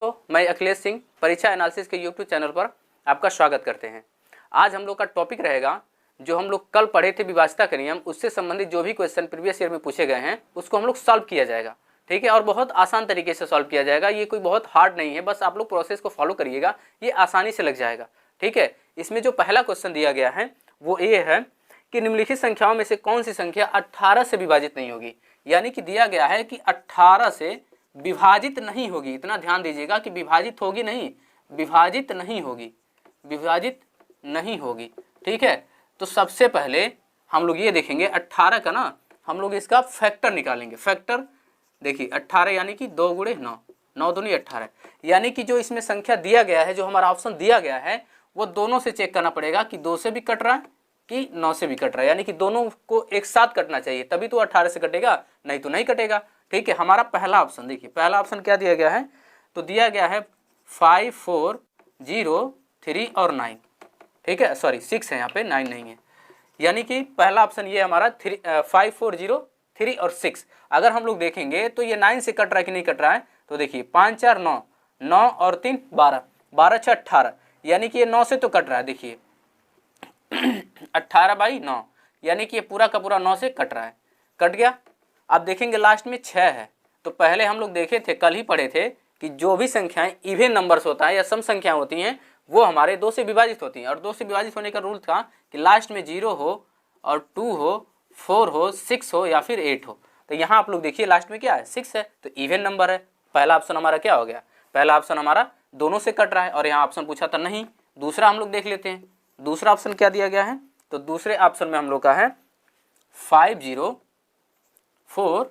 तो मैं अखिलेश सिंह परीक्षा एनालिसिस के यूट्यूब चैनल पर आपका स्वागत करते हैं। आज हम लोग का टॉपिक रहेगा जो हम लोग कल पढ़े थे विभाज्यता का नियम, उससे संबंधित जो भी क्वेश्चन प्रीवियस ईयर में पूछे गए हैं उसको हम लोग सॉल्व किया जाएगा। ठीक है, और बहुत आसान तरीके से सॉल्व किया जाएगा। ये कोई बहुत हार्ड नहीं है, बस आप लोग प्रोसेस को फॉलो करिएगा, ये आसानी से लग जाएगा। ठीक है, इसमें जो पहला क्वेश्चन दिया गया है वो ये है कि निम्नलिखित संख्याओं में से कौन सी संख्या 18 से विभाजित नहीं होगी। यानी कि दिया गया है कि 18 से विभाजित नहीं होगी। इतना ध्यान दीजिएगा कि विभाजित होगी नहीं, विभाजित नहीं होगी, विभाजित नहीं होगी। ठीक है, तो सबसे पहले हम लोग ये देखेंगे 18 का ना, हम लोग इसका फैक्टर निकालेंगे। फैक्टर देखिए 18 यानी कि 2 गुणे 9, 9 दूनी 18। यानी कि जो इसमें संख्या दिया गया है, जो हमारा ऑप्शन दिया गया है, वो दोनों से चेक करना पड़ेगा कि 2 से भी कट रहा है कि 9 से भी कट रहा है। यानी कि दोनों को एक साथ कटना चाहिए, तभी तो 18 से कटेगा, नहीं तो नहीं कटेगा। ठीक है, हमारा पहला ऑप्शन देखिए, पहला ऑप्शन क्या दिया गया है, तो दिया गया है 5, 4, 0, 3 और 9। ठीक है, सॉरी 6 है, यहाँ पे 9 नहीं है। यानी कि पहला ऑप्शन ये हमारा 5, 4, 0, 3 और 6। अगर हम लोग देखेंगे तो ये 9 से कट रहा है कि नहीं कट रहा है, तो देखिए 5, 4, 9, 9 और 3 12, 12, 6, 18। यानी कि ये 9 से तो कट रहा है। देखिए 18/9, यानी कि ये पूरा का पूरा 9 से कट रहा है, कट गया। अब देखेंगे लास्ट में 6 है, तो पहले हम लोग देखे थे, कल ही पढ़े थे कि जो भी संख्याएं इवन नंबर्स होता है या सम संख्याएं होती हैं वो हमारे 2 से विभाजित होती हैं। और 2 से विभाजित होने का रूल था कि लास्ट में 0 हो और 2 हो, 4 हो, 6 हो या फिर 8 हो। तो यहाँ आप लोग देखिए लास्ट में क्या है, 6 है, तो इवन नंबर है। पहला ऑप्शन हमारा क्या हो गया, पहला ऑप्शन हमारा दोनों से कट रहा है। और यहाँ ऑप्शन पूछा था नहीं। दूसरा हम लोग देख लेते हैं, दूसरा ऑप्शन क्या दिया गया है, तो दूसरे ऑप्शन में हम लोग का है 504,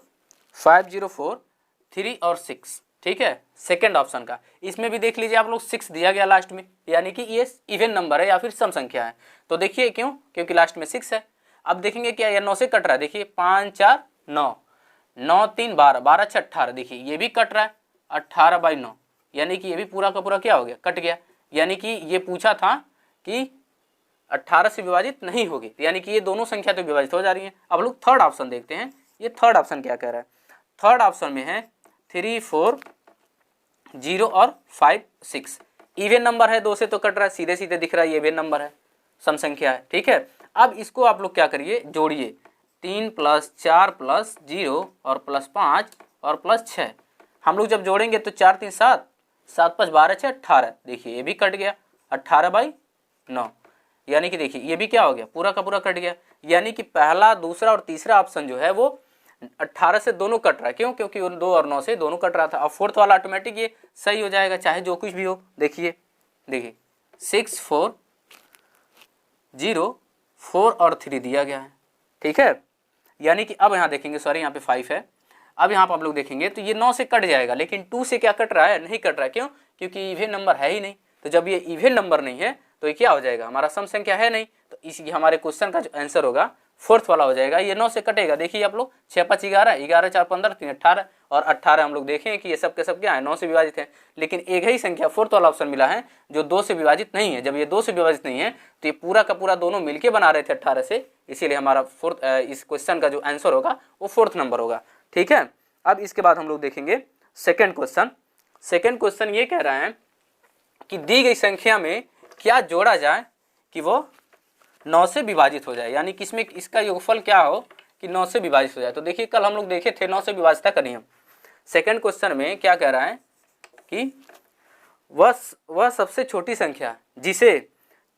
3 और 6। ठीक है, सेकेंड ऑप्शन का, इसमें भी देख लीजिए आप लोग 6 दिया गया लास्ट में, यानी कि ये इवन नंबर है या फिर सम संख्या है। तो देखिए क्यों, क्योंकि लास्ट में 6 है। अब देखेंगे क्या, ये 9 से कट रहा है। देखिए 5, 4, 9, 9, 3, 12, 12, 6, 18। देखिए ये भी कट रहा है 18/9, यानी कि ये भी पूरा का पूरा क्या हो गया, कट गया। यानी कि ये पूछा था कि 18 से विभाजित नहीं होगी, यानी कि ये दोनों संख्या तो विभाजित हो जा रही है। अब लोग थर्ड ऑप्शन देखते हैं, ये थर्ड ऑप्शन क्या कह रहा है। थर्ड ऑप्शन में है 3, 4, 0 और 5, 6। इवन नंबर है, 2 से तो कट रहा है, सीधे सीधे दिख रहा है ये इवन नंबर है, सम संख्या है। ठीक है, अब इसको आप लोग क्या करिए, जोड़िए, 3 + 4 + 0 और +5 और +6। हम लोग जब जोड़ेंगे तो 4, 3, 7, 7, 5, 12, 6, 18। देखिए ये भी कट गया 18/9, यानी कि देखिए ये भी क्या हो गया, पूरा का पूरा कट गया। यानी कि पहला, दूसरा और तीसरा ऑप्शन जो है वो 18 से दोनों कट रहा है। क्यों, क्योंकि 2 और 9 से दोनों कट रहा था। अब फोर्थ वाला ऑटोमेटिक ये सही हो जाएगा, चाहे जो कुछ भी हो। देखिए 6, 4, 0, 4 और 3 दिया गया है। ठीक है, यानी कि अब यहाँ देखेंगे, सॉरी यहाँ पे 5 है। अब यहाँ पर आप लोग देखेंगे तो ये 9 से कट जाएगा, लेकिन 2 से क्या कट रहा है, नहीं कट रहा है। क्यों, क्योंकि इवन नंबर है ही नहीं। तो जब ये इवन नंबर नहीं है तो ये क्या हो जाएगा, हमारा सम संख्या है नहीं। तो इसी हमारे क्वेश्चन का जो आंसर होगा फोर्थ वाला हो जाएगा। ये 9 से कटेगा। देखिए आप लोग 6, 5, 11, 11, 4, 15, 3, 18 और 18 हम लोग देखें कि ये सब के सब क्या है, 9 से विभाजित है। लेकिन एक ही संख्या फोर्थ वाला ऑप्शन मिला है जो 2 से विभाजित नहीं है। जब ये 2 से विभाजित नहीं है तो ये पूरा का पूरा दोनों मिलके बना रहे थे 18 से, इसीलिए हमारा फोर्थ, इस क्वेश्चन का जो आंसर होगा वो फोर्थ नंबर होगा। ठीक है, अब इसके बाद हम लोग देखेंगे सेकेंड क्वेश्चन। सेकेंड क्वेश्चन ये कह रहा है कि दी गई संख्या में क्या जोड़ा जाए कि वो 9 से विभाजित हो जाए। यानी कि इसमें इसका योगफल क्या हो कि 9 से विभाजित हो जाए। तो देखिए कल हम लोग देखे थे 9 से विभाजित का नियम। सेकंड क्वेश्चन में क्या कह रहा है कि वह सबसे छोटी संख्या जिसे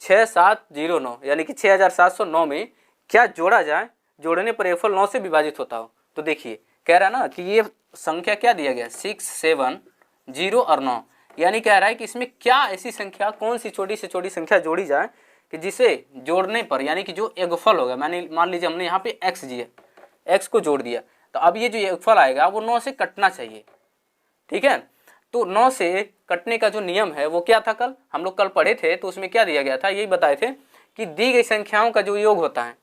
6709 यानी कि 6709 में क्या जोड़ा जाए, जोड़ने पर योगफल 9 से विभाजित होता हो। तो देखिए कह रहा है ना कि ये संख्या क्या दिया गया, 6, 7, 0 और 9। यानी कह रहा है कि इसमें क्या ऐसी संख्या, कौन सी छोटी से छोटी संख्या जोड़ी जाए कि जिसे जोड़ने पर, यानी कि जो योगफल होगा, मान लीजिए हमने यहाँ पे x जी है, x को जोड़ दिया, तो अब ये जो योगफल आएगा वो 9 से कटना चाहिए। ठीक है, तो 9 से कटने का जो नियम है वो क्या था, कल हम लोग कल पढ़े थे। तो उसमें क्या दिया गया था, यही बताए थे कि दी गई संख्याओं का जो योग होता है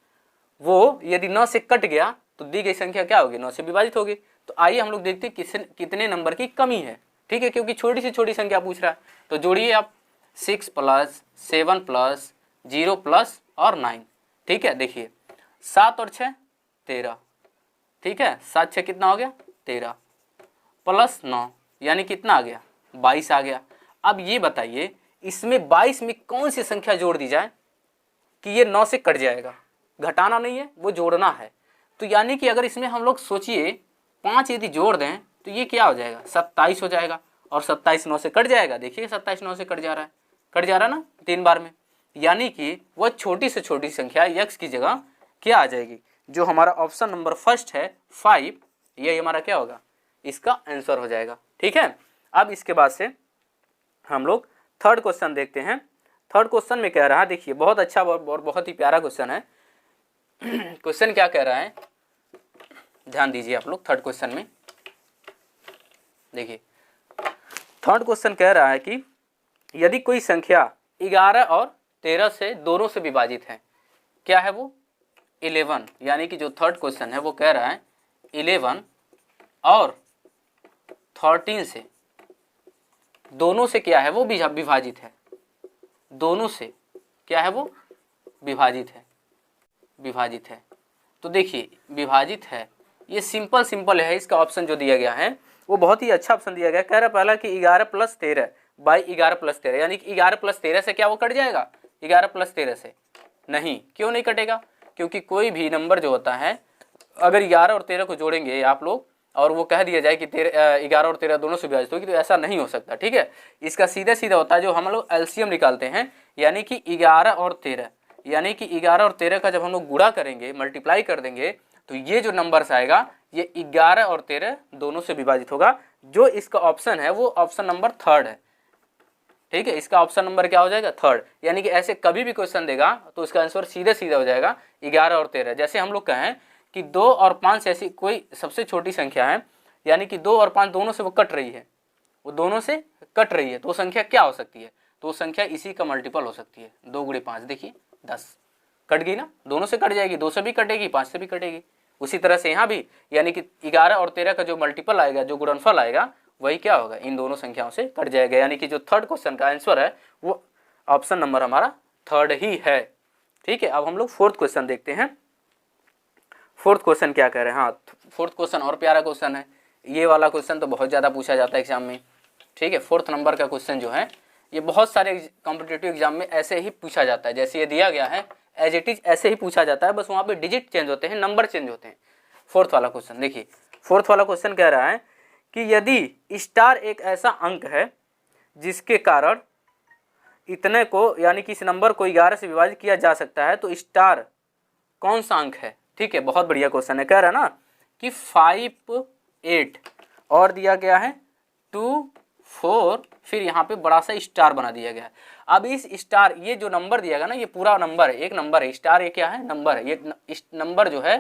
वो यदि 9 से कट गया तो दी गई संख्या क्या होगी, 9 से विभाजित होगी। तो आइए हम लोग देखते हैं कितने नंबर की कमी है। ठीक है, क्योंकि छोटी से छोटी संख्या पूछ रहा है। तो जोड़िए आप 6 + 7 + 0 + और 9। ठीक है, देखिए 7 और 6 13। ठीक है, 7, 6 कितना हो गया, 13 + 9 यानी कितना आ गया 22 आ गया। अब ये बताइए इसमें 22 में कौन सी संख्या जोड़ दी जाए कि ये 9 से कट जाएगा, घटाना नहीं है वो जोड़ना है। तो यानी कि अगर इसमें हम लोग सोचिए 5 यदि जोड़ दें तो ये क्या हो जाएगा 27 हो जाएगा, और 27 9 से कट जाएगा। देखिए 27 9 से कट जा रहा है, कट जा रहा है ना 3 बार में। यानी कि वह छोटी से छोटी संख्या x की जगह क्या आ जाएगी, जो हमारा ऑप्शन नंबर फर्स्ट है 5, ये हमारा क्या होगा, इसका आंसर हो जाएगा। ठीक है, अब इसके बाद से हम लोग थर्ड क्वेश्चन देखते हैं। थर्ड क्वेश्चन में कह रहा है, देखिए बहुत अच्छा और बहुत ही प्यारा क्वेश्चन है। क्वेश्चन क्या कह रहा है, ध्यान दीजिए आप लोग। थर्ड क्वेश्चन में देखिए, थर्ड क्वेश्चन कह रहा है कि यदि कोई संख्या 11 और 13 से दोनों से विभाजित है, क्या है वो 11, यानी कि जो थर्ड क्वेश्चन है वो कह रहा है 11 और 13 से दोनों से क्या है वो विभाजित है, दोनों से क्या है वो विभाजित है, विभाजित है। तो देखिए विभाजित है, ये सिंपल है। इसका ऑप्शन जो दिया गया है वो बहुत ही अच्छा ऑप्शन दिया गया। कह रहा पहला कि 11 + 13 बाई 11 + 13, यानी कि 11 + 13 से क्या वो कट जाएगा, 11 + 13 से नहीं। क्यों नहीं कटेगा, क्योंकि कोई भी नंबर जो होता है अगर 11 और 13 को जोड़ेंगे आप लोग और वो कह दिया जाए कि 11 और 13 दोनों से विभाजित होगी, तो ऐसा नहीं हो सकता। ठीक है, इसका सीधा सीधा होता है जो हम लोग एलसीएम निकालते हैं, यानी कि 11 और 13, यानी कि 11 और 13 का जब हम लोग गुणा करेंगे, मल्टीप्लाई कर देंगे, तो ये जो नंबर्स आएगा ये 11 और 13 दोनों से विभाजित होगा। जो इसका ऑप्शन है वो ऑप्शन नंबर थर्ड है। ठीक है, इसका ऑप्शन नंबर क्या हो जाएगा, थर्ड। यानी कि ऐसे कभी भी क्वेश्चन देगा तो इसका आंसर सीधे सीधा हो जाएगा 11 और 13। जैसे हम लोग कहें कि 2 और 5 ऐसी कोई सबसे छोटी संख्या है, यानी कि 2 और 5 दोनों से वो कट रही है, वो दोनों से कट रही है, तो वो संख्या क्या हो सकती है, तो वो संख्या इसी का मल्टीपल हो सकती है। 2 × 5 देखिए 10, कट गई ना, दोनों से कट जाएगी, 2 से भी कटेगी, 5 से भी कटेगी। उसी तरह से यहाँ भी, यानी कि 11 और 13 का जो मल्टीपल आएगा, जो गुणनफल आएगा, वही क्या होगा, इन दोनों संख्याओं से कट जाएगा। यानी कि जो थर्ड क्वेश्चन का आंसर है वो ऑप्शन नंबर हमारा थर्ड ही है। ठीक है, अब हम लोग फोर्थ क्वेश्चन देखते हैं। फोर्थ क्वेश्चन क्या कह रहे हैं, हाँ फोर्थ क्वेश्चन और प्यारा क्वेश्चन है। ये वाला क्वेश्चन तो बहुत ज़्यादा पूछा जाता है एग्जाम में। ठीक है, फोर्थ नंबर का क्वेश्चन जो है ये बहुत सारे कॉम्पिटिटिव एग्जाम में ऐसे ही पूछा जाता है, जैसे ये दिया गया है एज इट इज ऐसे ही पूछा जाता है, बस वहाँ पे डिजिट चेंज होते हैं, नंबर चेंज होते हैं। फोर्थ वाला क्वेश्चन देखिए, फोर्थ वाला क्वेश्चन कह रहा है कि यदि स्टार एक ऐसा अंक है जिसके कारण इतने को, यानी कि इस नंबर को 11 से विभाजित किया जा सकता है, तो स्टार कौन सा अंक है। ठीक है, बहुत बढ़िया क्वेश्चन है। कह रहा है ना कि 5 8 और दिया गया है 2 4, फिर यहाँ पे बड़ा सा स्टार बना दिया गया है। अब इस स्टार, ये जो नंबर दिया गया ना, ये पूरा नंबर है, एक नंबर है, स्टार ये क्या है, नंबर है। ये इस नंबर जो है,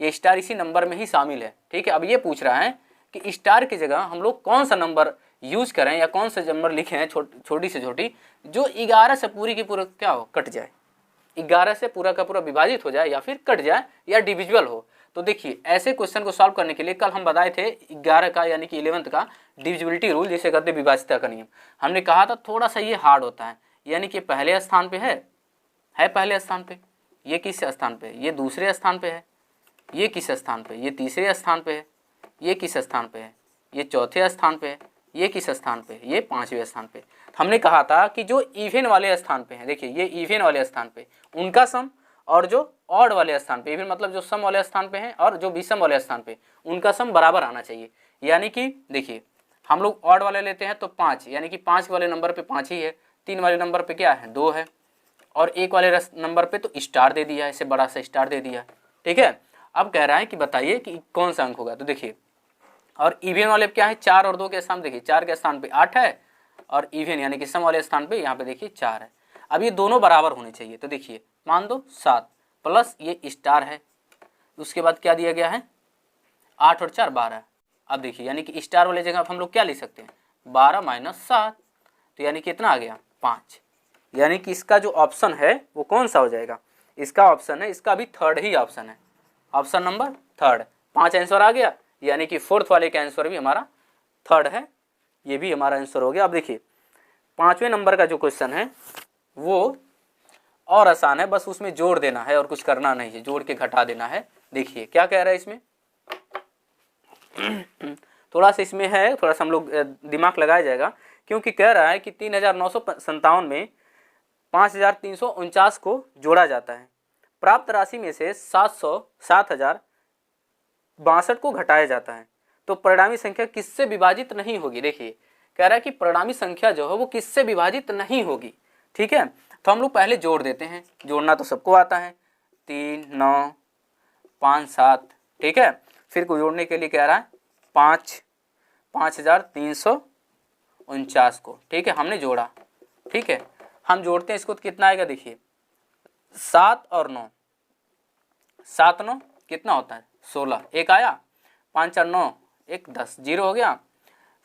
ये स्टार इसी नंबर में ही शामिल है। ठीक है, अब ये पूछ रहा है कि स्टार की जगह हम लोग कौन सा नंबर यूज करें या कौन सा नंबर लिखें हैं छोटी से छोटी, जो 11 से पूरी की पूरा क्या हो, कट जाए, 11 से पूरा का पूरा विभाजित हो जाए या फिर कट जाए या डिविजिबल हो। तो देखिए ऐसे क्वेश्चन को सॉल्व करने के लिए कल हम बताए थे 11 का यानी कि 11th का डिविजिबिलिटी रूल, जिसे कहते हैं विभाज्यता का नियम। हमने कहा था थोड़ा सा ये हार्ड होता है, यानी कि पहले स्थान पे है पहले स्थान पे, ये किस स्थान पे, ये दूसरे स्थान पे है, ये किस स्थान पे, ये तीसरे स्थान पे है, ये किस स्थान पे है, ये चौथे स्थान पे है, ये किस स्थान पे, ये 5वें स्थान पे। हमने कहा था कि जो इवन वाले स्थान पे हैं, देखिए ये इवन वाले स्थान पे उनका सम, और जो ऑड वाले स्थान पे, इवन मतलब जो सम वाले स्थान पे हैं और जो विषम वाले स्थान पे, उनका सम बराबर आना चाहिए। यानी कि देखिए हम लोग ऑड वाले लेते हैं तो 5, यानी कि 5 वाले नंबर पे 5 ही है, 3 वाले नंबर पे क्या है 2 है, और 1 वाले नंबर पे तो स्टार दे दिया है, इसे बड़ा सा स्टार दे दिया। ठीक है, अब कह रहा है कि बताइए कि कौन सा अंक होगा। तो देखिए, और इवन वाले क्या है 4 और 2 के स्थान, देखिए 4 के स्थान पे 8 है, और इवन यानी कि सम वाले स्थान पे यहाँ पे देखिए 4 है। अब ये दोनों बराबर होने चाहिए। तो देखिए मान दो 7 प्लस ये स्टार है, उसके बाद क्या दिया गया है 8 और 4 12। अब देखिए यानी कि स्टार वाले जगह हम लोग क्या लिख सकते हैं 12 - 7, तो यानी कि कितना आ गया 5। यानी कि इसका जो ऑप्शन है वो कौन सा हो जाएगा, इसका ऑप्शन है, इसका भी थर्ड ही ऑप्शन है, ऑप्शन नंबर थर्ड। 5 आंसर आ गया, यानी कि फोर्थ वाले का आंसर भी हमारा थर्ड है, ये भी हमारा आंसर हो गया। अब देखिए 5वें नंबर का जो क्वेश्चन है वो और आसान है, बस उसमें जोड़ देना है और कुछ करना नहीं है, जोड़ के घटा देना है। देखिए क्या कह रहा है इसमें थोड़ा सा इसमें है, थोड़ा सा हम लोग दिमाग लगाया जाएगा क्योंकि कह रहा है कि 3957 में 5349 को जोड़ा जाता है। प्राप्त राशि में से 7062 को घटाया जाता है, तो परिणामी संख्या किससे विभाजित नहीं होगी। देखिए कह रहा है कि परिणामी संख्या जो है वो किससे विभाजित नहीं होगी। ठीक है, तो हम लोग पहले जोड़ देते हैं, जोड़ना तो सबको आता है, 3 9 5 7। ठीक है, फिर को जोड़ने के लिए कह रहा है 5349 को। ठीक है, हमने जोड़ा। ठीक है, हम जोड़ते हैं इसको तो कितना आएगा, देखिए 7 और 9, 7 9 कितना होता है 16, एक आया, 5 4 9 1 10, 0 हो गया,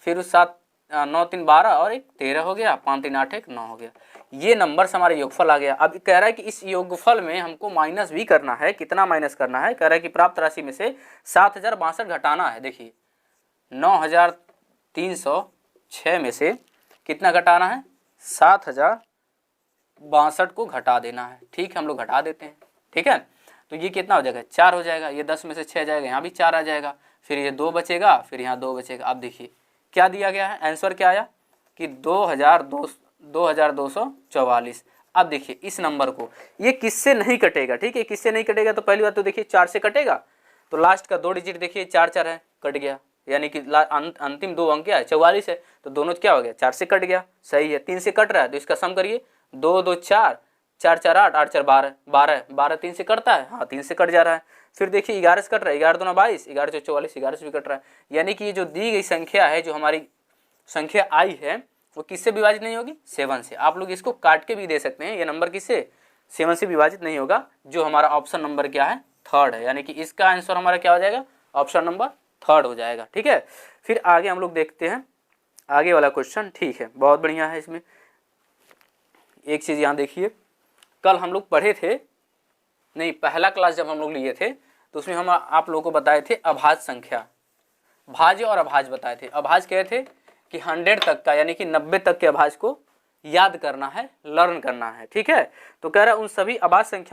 फिर उस 7 9 3 12 और 1 13 हो गया, 5 3 8 1 9 हो गया। ये नंबर से हमारा योगफल आ गया। अब कह रहा है कि इस योगफल में हमको माइनस भी करना है। कितना माइनस करना है, कह रहा है कि प्राप्त राशि में से 7062 घटाना है। देखिए 9306 में से कितना घटाना है, 7062 को घटा देना है। ठीक है, हम लोग घटा देते हैं। ठीक है, तो ये कितना हो जाएगा, 4 हो जाएगा, ये 10 में से 6 जाएगा, यहाँ भी 4 आ जाएगा, फिर ये 2 बचेगा, फिर यहाँ 2 बचेगा। अब देखिए क्या दिया गया है, आंसर क्या आया कि 2244। अब देखिए इस नंबर को ये किससे नहीं कटेगा। ठीक है, किससे नहीं कटेगा, तो पहली बात तो देखिए 4 से कटेगा, तो लास्ट का 2 डिजिट देखिए 4 4 है, कट गया, यानी कि अंतिम 2 अंक क्या है 44 है, तो दोनों क्या हो गया 4 से कट गया, सही है। 3 से कट रहा है तो इसका सम करिए, 2 2 4, 4 4 8, 8 4 12, 12 3 से कटता है, हाँ 3 से कट जा रहा है। फिर देखिए 11 से कट रहा है, 11 2 22, 11 4 44, 11 से भी कट रहा है, यानी कि ये जो दी गई संख्या है, जो हमारी संख्या आई है, वो किससे विभाजित नहीं होगी, 7 से। आप लोग इसको काट के भी दे सकते हैं, ये नंबर किससे 7 से विभाजित नहीं होगा, जो हमारा ऑप्शन नंबर क्या है, थर्ड है, यानी कि इसका आंसर हमारा क्या हो जाएगा, ऑप्शन नंबर थर्ड हो जाएगा। ठीक है, फिर आगे हम लोग देखते हैं आगे वाला क्वेश्चन। ठीक है, बहुत बढ़िया है। इसमें एक चीज़ यहाँ देखिए, कल हम लोग पढ़े थे, नहीं पहला क्लास जब हम लोग लिए थे तो उसमें हम आप लोगों को बताए थे अभाज्य संख्या, भाज्य और अभाज्य बताए थे। अभाज्य कहे थे कि 100 तक का, यानी कि 90 तक के अभाज्य को याद करना है, लर्न करना है। ठीक है, तो कह रहा है उन सभी अभाज्य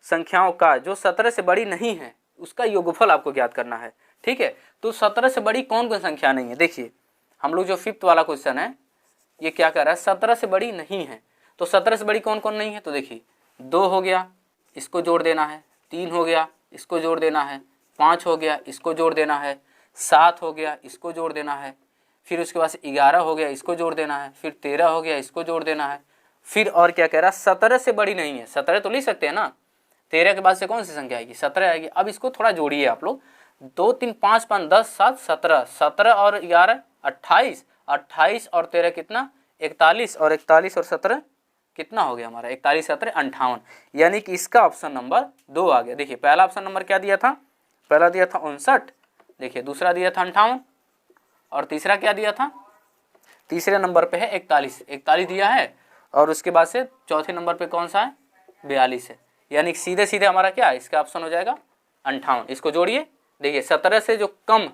संख्याओं का जो 17 से बड़ी नहीं है उसका योगफल आपको ज्ञात करना है। ठीक है, तो 17 से बड़ी कौन कौन संख्या नहीं है, देखिए हम लोग जो 5th वाला क्वेश्चन है ये क्या कर रहा है, 17 से बड़ी नहीं है, तो 17 से बड़ी कौन कौन नहीं है, तो देखिए 2 हो गया, इसको जोड़ देना है, 3 हो गया, इसको जोड़ देना है, 5 हो गया, इसको जोड़ देना है, 7 हो गया, इसको जोड़ देना है, फिर उसके बाद 11 हो गया, इसको जोड़ देना है, फिर 13 हो गया, इसको जोड़ देना है, फिर और क्या कह रहा है 17 से बड़ी नहीं है। 17 तो लिख सकते हैं ना, 13 के बाद से कौन सी संख्या आएगी, 17 आएगी। अब इसको थोड़ा जोड़िए आप लोग, 2 3 5 5 10 7 17, 17 और 11 28, 28 और 13 कितना 41, और 41 और 17 कितना हो गया हमारा 41 17 58, यानी कि इसका ऑप्शन नंबर 2 आ गया। देखिए पहला ऑप्शन नंबर क्या दिया था, पहला दिया था 59, देखिए दूसरा दिया था 58, और तीसरा क्या दिया था, तीसरे नंबर पे है 41 दिया है, और उसके बाद से चौथे नंबर पे कौन सा है 42 है, यानी सीधे सीधे हमारा क्या है, इसका ऑप्शन हो जाएगा 58। इसको जोड़िए, देखिए 17 से जो कम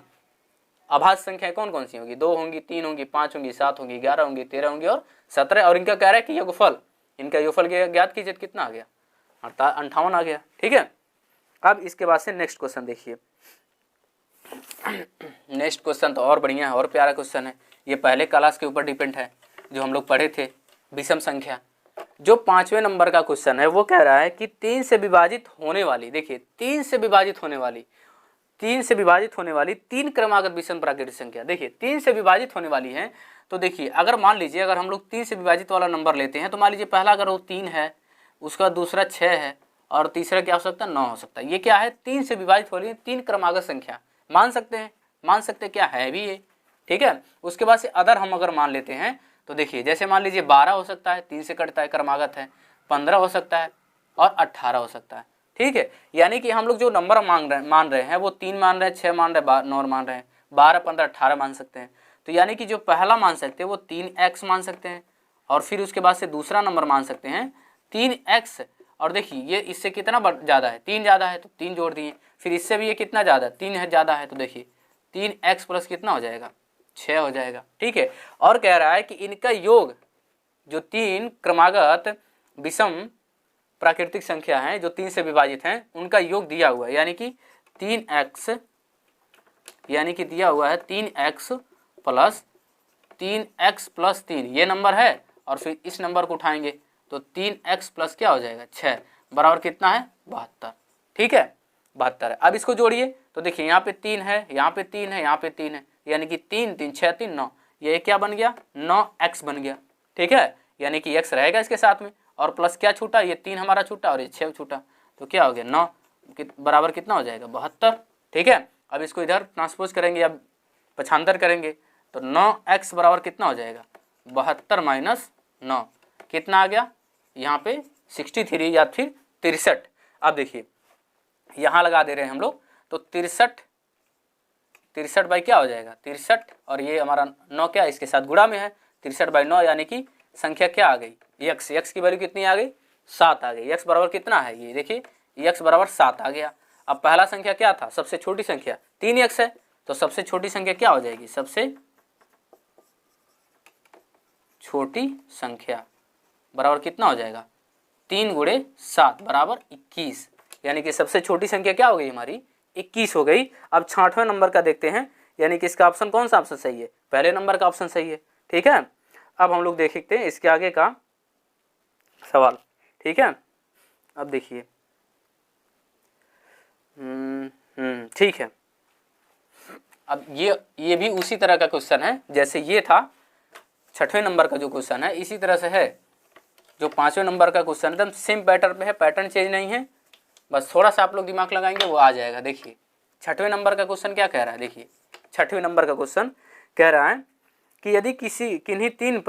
अभाज्य संख्याएं कौन कौन सी होंगी, 2 होंगी, 3 होंगी, 5 होंगी, 7 होंगी, 11 होंगी, 13 होंगी और 17, और इनका कह रहा है कि योगफल, इनका योगफल ज्ञात कीजिए, कितना आ गया 58 आ गया। ठीक है, अब इसके बाद से नेक्स्ट क्वेश्चन देखिए। नेक्स्ट क्वेश्चन तो और बढ़िया है और प्यारा क्वेश्चन है, ये पहले क्लास के ऊपर डिपेंड है जो हम लोग पढ़े थे, विषम संख्या। जो 5वें नंबर का क्वेश्चन है वो कह रहा है कि 3 से विभाजित होने वाली, देखिए 3 से विभाजित होने वाली 3 क्रमागत विषम प्राकृतिक संख्या। देखिए 3 से विभाजित होने वाली है, तो देखिए अगर मान लीजिए अगर हम लोग 3 से विभाजित वाला नंबर लेते हैं, तो मान लीजिए पहला अगर वो 3 है, उसका दूसरा 6 है, और तीसरा क्या हो सकता है 9 हो सकता है। ये क्या है 3 से विभाजित हो रही है, 3 क्रमागत संख्या मान सकते हैं क्या है भी ये। ठीक है, उसके बाद से अदर हम अगर मान लेते हैं तो देखिए जैसे मान लीजिए 12 हो सकता है, 3 से कटता है, क्रमागत है, 15 हो सकता है और 18 हो सकता है। ठीक है, यानी कि हम लोग जो नंबर मान रहे हैं वो 3 मान रहे हैं, 6 मान रहे हैं, 9 मान रहे हैं, 12 15 18 मान सकते हैं। तो यानी कि जो पहला मान सकते हैं वो 3x मान सकते हैं, और फिर उसके बाद से दूसरा नंबर मान सकते हैं 3x, और देखिए ये इससे कितना ज़्यादा है, 3 ज़्यादा है तो 3 जोड़ दिए, फिर इससे भी ये कितना ज़्यादा है 3 है ज़्यादा है, तो देखिए 3x प्लस कितना हो जाएगा 6 हो जाएगा। ठीक है, और कह रहा है कि इनका योग जो 3 क्रमागत विषम प्राकृतिक संख्या है जो 3 से विभाजित हैं उनका योग दिया हुआ है, यानी कि 3x, यानी कि दिया हुआ है 3x प्लस 3x प्लस 3 ये नंबर है, और फिर इस नंबर को उठाएंगे तो 3x प्लस क्या हो जाएगा 6 बराबर कितना है 72। ठीक है 72 है। अब इसको जोड़िए तो देखिए यहाँ पे 3 है, यहाँ पे 3 है, यहाँ पे 3 है, यानी कि 3 3 6 3 9, ये क्या बन गया 9x बन गया। ठीक है यानी कि x रहेगा इसके साथ में, और प्लस क्या छूटा, ये 3 हमारा छूटा और ये 6 छूटा, तो क्या हो गया 9 बराबर कितना हो जाएगा 72। ठीक है अब इसको इधर ट्रांसपोज करेंगे या पक्षांतर करेंगे तो 9x बराबर कितना हो जाएगा 72 माइनस 9 कितना आ गया यहाँ पे 63 या फिर 63। अब देखिए यहाँ लगा दे रहे हैं हम लोग तो 63 बाई क्या हो जाएगा 63, और ये हमारा 9 क्या इसके साथ गुणा में है 63 बाई 9, यानी कि संख्या क्या आ गई x की वैल्यू कितनी आ गई 7 आ गई। x बराबर कितना है ये देखिए x बराबर 7 आ गया। अब पहला संख्या क्या था सबसे छोटी संख्या 3x है, तो सबसे छोटी संख्या क्या हो जाएगी सबसे छोटी संख्या बराबर कितना हो जाएगा 3 गुणे 7 बराबर 21, यानी कि सबसे छोटी संख्या क्या हो गई हमारी 21 हो गई। अब 66वें नंबर का देखते हैं, यानी कि इसका ऑप्शन कौन सा ऑप्शन सही है पहले नंबर का ऑप्शन सही है। ठीक है अब हम लोग देखते हैं इसके आगे का सवाल। ठीक है अब देखिए ठीक है अब ये भी उसी तरह का क्वेश्चन है जैसे ये था 6वें नंबर का जो क्वेश्चन है, इसी तरह से है जो 5वें नंबर का क्वेश्चन एकदम सेम पैटर्न पे है, पैटर्न चेंज नहीं है, बस थोड़ा सा आप लोग दिमाग लगाएंगे वो आ जाएगा। देखिए 6वें नंबर का क्वेश्चन क्या कह रहा है, देखिए 6वें नंबर का क्वेश्चन कह रहा है कि यदि किन्हीं 3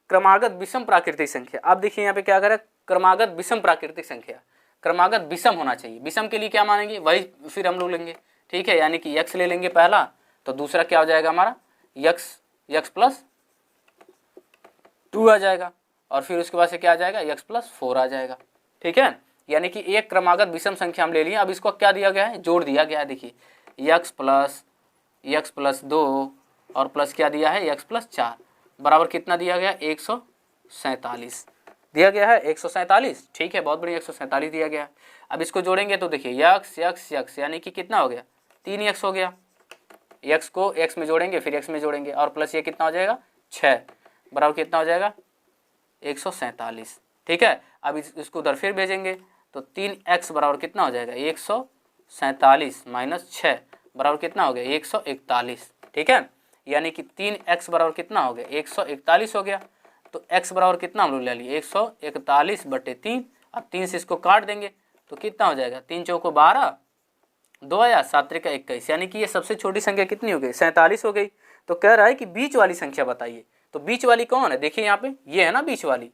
क्रमागत विषम प्राकृतिक संख्या, आप देखिए यहाँ पे क्या कर रहा है क्रमागत विषम प्राकृतिक संख्या, क्रमागत विषम होना चाहिए, विषम के लिए क्या मानेंगे वही फिर हम लोग लेंगे। ठीक है यानी कि x ले लेंगे पहला, तो दूसरा क्या हो जाएगा हमारा x प्लस 2 आ जाएगा, और फिर उसके बाद से क्या आ जाएगा x प्लस 4 आ जाएगा। ठीक है यानी कि एक क्रमागत विषम संख्या हम ले लिए। अब इसको क्या दिया गया है जोड़ दिया गया है, देखिए x प्लस 2 और प्लस क्या दिया है x प्लस 4 बराबर कितना दिया गया 147 दिया गया है 147। ठीक है बहुत बढ़िया 147 दिया गया है। अब इसको जोड़ेंगे तो देखिए x यानी कि कितना हो गया 3x हो गया, x को x में जोड़ेंगे फिर x में जोड़ेंगे और प्लस ये कितना हो जाएगा 6 बराबर कितना हो जाएगा 147। ठीक है अब इसको उधर फिर भेजेंगे तो 3x बराबर कितना हो जाएगा 147 माइनस 6 बराबर कितना हो गया 141। ठीक है यानी कि 3x बराबर कितना हो गया 141 हो गया, तो x बराबर कितना हम लोग ले लिए 141/3। अब 3 से इसको काट देंगे तो कितना हो जाएगा 3 चौको 12 2 या 7 त्रिका 21, यानी कि ये सबसे छोटी संख्या कितनी हो गई 47 हो गई। तो कह रहा है कि बीच वाली संख्या बताइए, तो बीच वाली कौन है देखिए यहाँ पे ये है ना बीच वाली,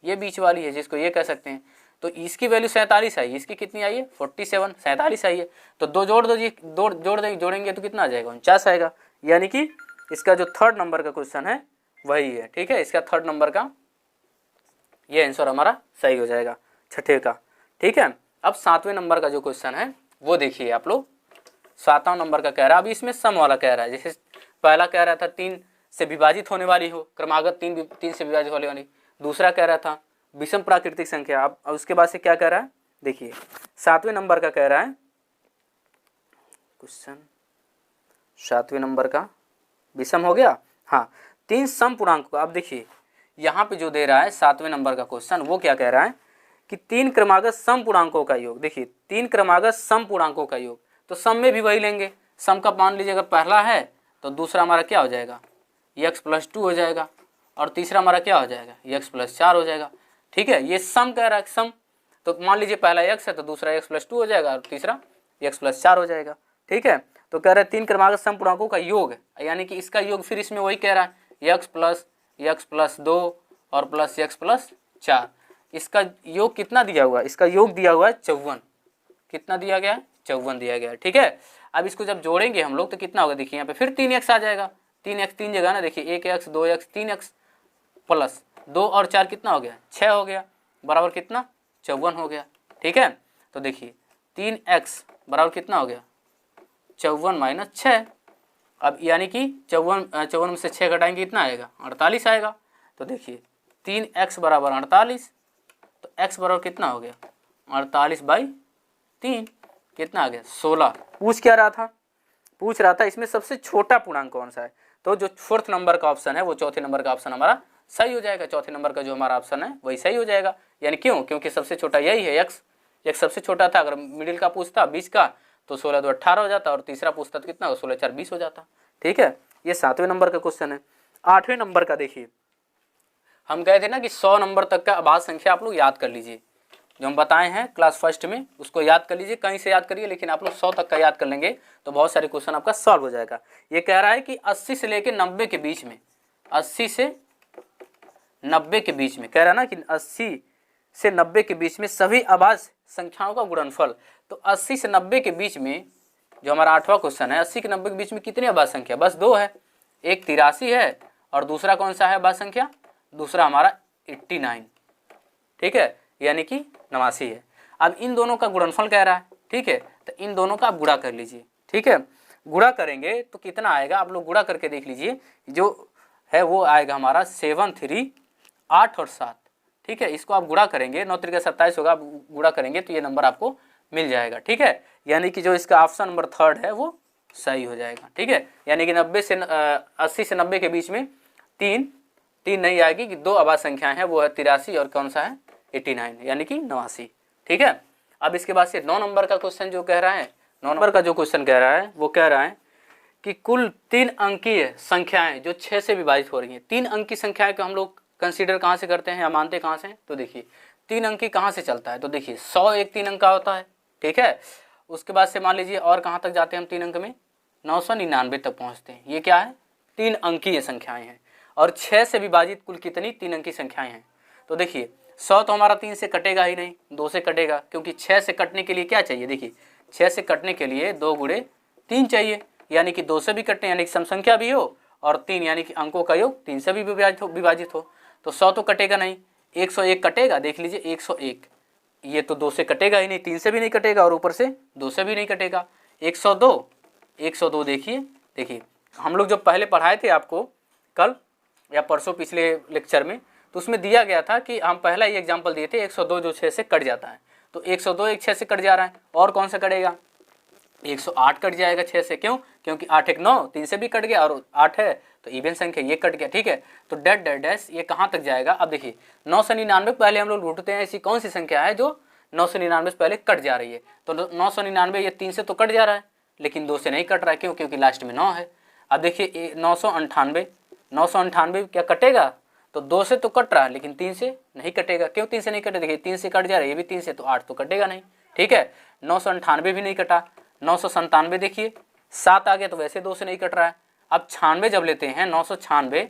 ये बीच वाली है जिसको ये कह सकते हैं, तो इसकी वैल्यू 47 आई, इसकी कितनी आई है 47, 47 आई है, तो 2 जोड़ दो जी, जोड़ेंगे तो कितना आ जाएगा 49 आएगा। यानी कि इसका जो 3rd नंबर का क्वेश्चन है वही है। ठीक है इसका 3rd नंबर का ये आंसर हमारा सही हो जाएगा 6ठे का। ठीक है अब 7वें नंबर का जो क्वेश्चन है वो देखिए आप लोग 7वां नंबर का कह रहा है, अभी इसमें सम वाला कह रहा है, जैसे पहला कह रहा था 3 से विभाजित होने वाली हो क्रमागत 3 से विभाजित होने वाली, दूसरा कह रहा था विषम प्राकृतिक संख्या। अब उसके बाद से क्या कह रहा है देखिए 7वें नंबर का कह रहा है क्वेश्चन 7वें नंबर का विषम हो गया, हाँ 3 सम पूर्णांक। अब देखिए यहाँ पे जो दे रहा है 7वें नंबर का क्वेश्चन वो क्या कह रहा है कि 3 क्रमागत सम पूर्णांकों का योग, देखिए 3 क्रमागत सम पूर्णांकों का योग, तो सम में भी वही लेंगे, सम का मान लीजिए अगर पहला है तो दूसरा हमारा क्या हो जाएगा x प्लस 2 हो जाएगा, और तीसरा हमारा क्या हो जाएगा x प्लस 4 हो जाएगा। ठीक है ये सम कह रहा है सम, तो मान लीजिए पहला x है तो दूसरा x प्लस 2 हो जाएगा और तीसरा x प्लस 4 हो जाएगा। ठीक है तो कह रहे हैं 3 क्रमागत सम पूर्णांकों का योग, यानी कि इसका योग फिर इसमें वही कह रहा है x प्लस 2 और प्लस x प्लस 4, इसका योग कितना दिया हुआ है, इसका योग दिया हुआ है 54, कितना दिया गया है 54 दिया गया है। ठीक है अब इसको जब जोड़ेंगे हम लोग तो कितना होगा देखिए यहाँ पे फिर 3x आ जाएगा, 3x 3 जगह ना, देखिए 1x 2x 3x प्लस 2 और 4 कितना हो गया 6 हो गया बराबर कितना 54 हो गया। ठीक है तो देखिए 3x बराबर कितना हो गया 54 माइनस 6, अब यानी कि 54 में से 6 घटाएंगे कितना आएगा 48 आएगा। तो देखिए 3x बराबर 48, तो x बराबर कितना हो गया 48/3 कितना आ गया 16। पूछ क्या रहा था, पूछ रहा था इसमें सबसे छोटा पूर्णांक कौन सा है, तो जो फोर्थ नंबर का ऑप्शन है वो चौथे नंबर का ऑप्शन हमारा सही हो जाएगा। चौथे नंबर का जो हमारा ऑप्शन है वही सही हो जाएगा। यानी क्यों? क्योंकि सबसे छोटा यही है एक्स सबसे छोटा था। अगर मिडिल का पूछता 20 का तो 16 2 18 हो जाता, और तीसरा पूछता तो कितना 16 4 20 हो जाता। ठीक है, ये 7वें नंबर का क्वेश्चन है। 8वें नंबर का देखिए, हम कहे थे ना कि 100 नंबर तक का अभाज्य संख्या आप लोग याद कर लीजिए, जो हम बताए हैं क्लास फर्स्ट में उसको याद कर लीजिए, कहीं से याद करिए, लेकिन आप लोग 100 तक का याद कर लेंगे तो बहुत सारे क्वेश्चन आपका सॉल्व हो जाएगा। ये कह रहा है कि 80 से लेकर 90 के बीच में, 80 से 90 के बीच में कह रहा है ना कि 80 से 90 के बीच में सभी अभाज्य संख्याओं का गुणनफल। तो 80 से 90 के बीच में जो हमारा 8वां क्वेश्चन है, 80 के 90 के बीच में कितनी अभाज्य संख्या? बस 2 है, एक 83 है और दूसरा कौन सा है अभाज्य संख्या? दूसरा हमारा 89। ठीक है, यानी कि 89 है। अब इन दोनों का गुणनफल कह रहा है। ठीक है, तो इन दोनों का आप गुणा कर लीजिए। ठीक है, गुणा करेंगे तो कितना आएगा? आप लोग गुणा करके देख लीजिए, जो है वो आएगा हमारा 7 3 8 और 7। ठीक है, इसको आप गुणा करेंगे, 9 3 27 होगा, आप गुणा करेंगे तो ये नंबर आपको मिल जाएगा। ठीक है, यानी कि जो इसका ऑप्शन नंबर 3 है वो सही हो जाएगा। ठीक है, यानी कि 80 से 90 के बीच में तीन नहीं आएगी कि 2 अभाज्य संख्याएं हैं, वो है 83 और कौन सा है 89, यानी कि 89। ठीक है, अब इसके बाद से 9 नंबर का क्वेश्चन जो कह रहा है, 9 नंबर का जो क्वेश्चन कह रहा है वो कह रहा है कि कुल 3 अंकीय संख्याएं जो 6 से विभाजित हो रही हैं। 3 अंकी संख्याएं को हम लोग कंसीडर कहाँ से करते हैं या मानते कहाँ से? तो देखिए 3 अंकी कहाँ से चलता है? तो देखिए 100 एक 3 अंक का होता है। ठीक है, उसके बाद से मान लीजिए और कहाँ तक जाते हैं हम 3 अंक में? 999 तक पहुँचते हैं। ये क्या है? 3 अंकीय संख्याएं हैं। और 6 से विभाजित कुल कितनी 3 अंकी संख्याएं हैं? तो देखिए 100 तो हमारा 3 से कटेगा ही नहीं, 2 से कटेगा, क्योंकि 6 से कटने के लिए क्या चाहिए? देखिए 6 से कटने के लिए 2 गुणे 3 चाहिए, यानी कि 2 से भी कटने, यानी कि सम संख्या भी हो, और 3 यानी कि अंकों का योग 3 से भी विभाजित हो। तो 100 तो कटेगा नहीं, 101 कटेगा। देख लीजिए 101, ये तो 2 से कटेगा ही नहीं, 3 से भी नहीं कटेगा और ऊपर से 2 से भी नहीं कटेगा। 102 देखिए हम लोग जो पहले पढ़ाए थे आपको कल या परसों पिछले लेक्चर में, तो उसमें दिया गया था कि हम पहला ही एग्जाम्पल दिए थे 102 जो 6 से कट जाता है। तो 102 एक 6 से कट जा रहा है, और कौन सा कटेगा? 108 कट जाएगा 6 से। क्यों? क्योंकि 8 1 9, 3 से भी कट गया और 8 है तो इवन संख्या, ये कट गया। ठीक है, तो डेट डैश ये कहाँ तक जाएगा? अब देखिए 999 पहले हम लोग ढूंढते हैं ऐसी कौन सी संख्या है जो 999 से पहले कट जा रही है। तो 999 ये 3 से तो कट जा रहा है, लेकिन 2 से नहीं कट रहा है। क्यों? क्योंकि लास्ट में 9 है। अब देखिए 998 क्या कटेगा? तो 2 से तो कट रहा है, लेकिन 3 से नहीं कटेगा। क्यों 3 से नहीं कटे? देखिए 3 से कट जा रहा है, ये भी 3 से, तो 8 तो कटेगा नहीं। ठीक है, 998 भी नहीं कटा। 997 देखिए 7 आ गया, तो वैसे 2 से नहीं कट रहा है। अब 96 जब लेते हैं 996,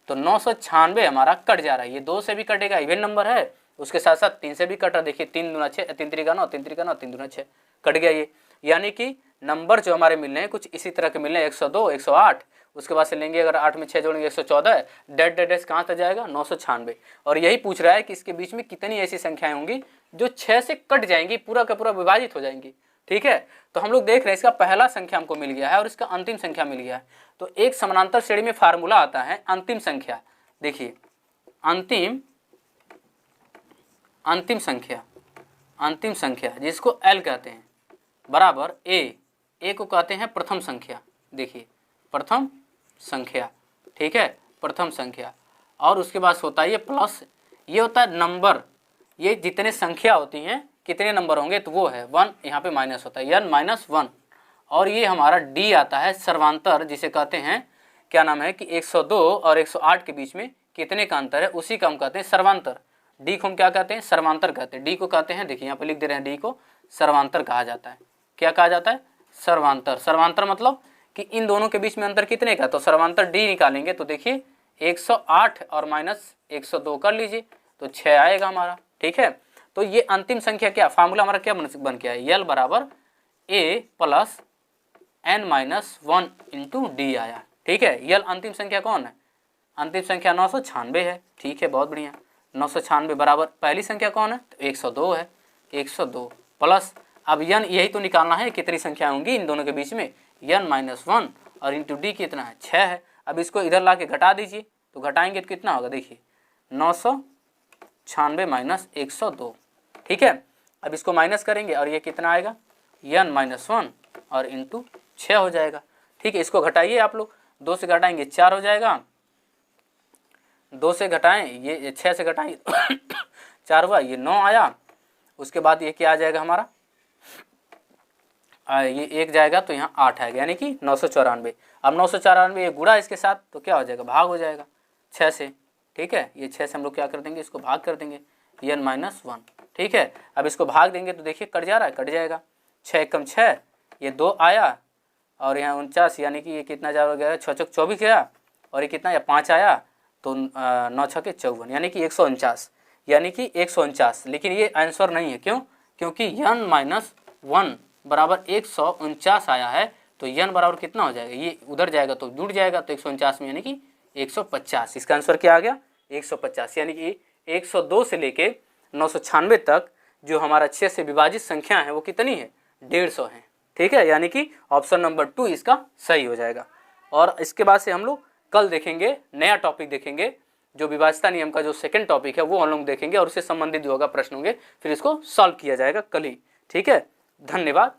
तो 996 हमारा कट जा रहा है, ये 2 से भी कटेगा, इवन नंबर है, उसके साथ साथ 3 से भी कट रहा है। देखिए 3 दूना 6, 3 3 9, 3 3 9, 3 दूना 6, कट गया ये। यानी कि नंबर जो हमारे मिल रहे हैं कुछ इसी तरह के मिल रहे हैं, 102 108, उसके बाद से लेंगे अगर 8 में 6 जोड़ेंगे 114, डेट कहाँ तक जाएगा? 996। और यही पूछ रहा है कि इसके बीच में कितनी ऐसी संख्याएं होंगी जो 6 से कट जाएंगी, पूरा का पूरा विभाजित हो जाएंगी। ठीक है, तो हम लोग देख रहे हैं इसका पहला संख्या हमको मिल गया है और इसका अंतिम संख्या मिल गया है। तो एक समानांतर श्रेणी में फार्मूला आता है अंतिम संख्या। देखिए अंतिम संख्या जिसको L कहते हैं, बराबर ए को कहते हैं प्रथम संख्या। देखिए प्रथम संख्या, ठीक है, प्रथम संख्या। और उसके बाद होता है ये प्लस, ये होता है नंबर, ये जितने संख्या होती हैं कितने नंबर होंगे तो वो है 1, यहाँ पे माइनस होता है n-1। और ये हमारा डी आता है सर्वांतर, जिसे कहते हैं क्या नाम है कि 102 और 108 के बीच में कितने का अंतर है, उसी का हम कहते हैं सर्वांतर। डी को हम क्या कहते हैं? सर्वांतर कहते हैं। डी को कहते हैं, देखिए यहाँ पे लिख दे रहे हैं, डी को सर्वांतर कहा जाता है। क्या कहा जाता है? सर्वांतर। सर्वांतर मतलब कि इन दोनों के बीच में अंतर कितने का, तो सर्वांतर डी निकालेंगे तो देखिए 108 और माइनस 102 कर लीजिए तो 6 आएगा हमारा। ठीक है, तो ये अंतिम संख्या क्या फार्मूला हमारा क्या बन के आया? यल बराबर ए प्लस n-1 इंटू डी आया। ठीक है, यल अंतिम संख्या कौन है? अंतिम संख्या 996 है। ठीक है, बहुत बढ़िया। 996 बराबर पहली संख्या कौन है? तो 102 है। 102 प्लस, अब n यही तो निकालना है कितनी संख्या होंगी इन दोनों के बीच में, n-1 और इंटू डी कितना है? 6 है। अब इसको इधर ला के घटा दीजिए, तो घटाएंगे तो कितना होगा? देखिए 996 माइनस 102। ठीक है, अब इसको माइनस करेंगे और ये कितना आएगा? n-1 और इंटू 6 हो जाएगा। ठीक है, इसको घटाइए आप लोग, 2 से घटाएंगे 4 हो जाएगा, 2 से घटाएं ये 6 से घटाएं 4 हुआ, ये 9 आया। उसके बाद ये क्या आ जाएगा हमारा, ये 1 जाएगा तो यहाँ 8 आएगा, यानी कि 994। अब 994 ये गुणा इसके साथ तो क्या हो जाएगा, भाग हो जाएगा 6 से। ठीक है, ये 6 से हम लोग क्या कर देंगे, इसको भाग कर देंगे n-1। ठीक है, अब इसको भाग देंगे तो देखिए कट जा रहा है, कट जाएगा, 6 एकम 6, ये 2 आया और यहाँ 49, यानी कि ये कितना जा गया, 6 चौक 24 गया, और ये कितना या 5 आया तो 9 छके 54, यानी कि 149, यानी कि 149। लेकिन ये आंसर नहीं है, क्यों, क्योंकि n-1 बराबर 149 आया है, तो n बराबर कितना हो जाएगा, ये उधर जाएगा तो जुड़ जाएगा, तो 149 में यानी कि 150। इसका आंसर क्या आ गया, 150। यानी कि 102 से लेके 996 तक जो हमारा 6 से विभाजित संख्या है वो कितनी है, 150 है। ठीक है, यानी कि ऑप्शन नंबर 2 इसका सही हो जाएगा। और इसके बाद से हम लोग कल देखेंगे नया टॉपिक देखेंगे, जो विभाज्यता नियम का जो सेकंड टॉपिक है वो हम लोग देखेंगे, और उससे संबंधित जो होगा प्रश्न होंगे फिर इसको सॉल्व किया जाएगा कल ही। ठीक है, धन्यवाद।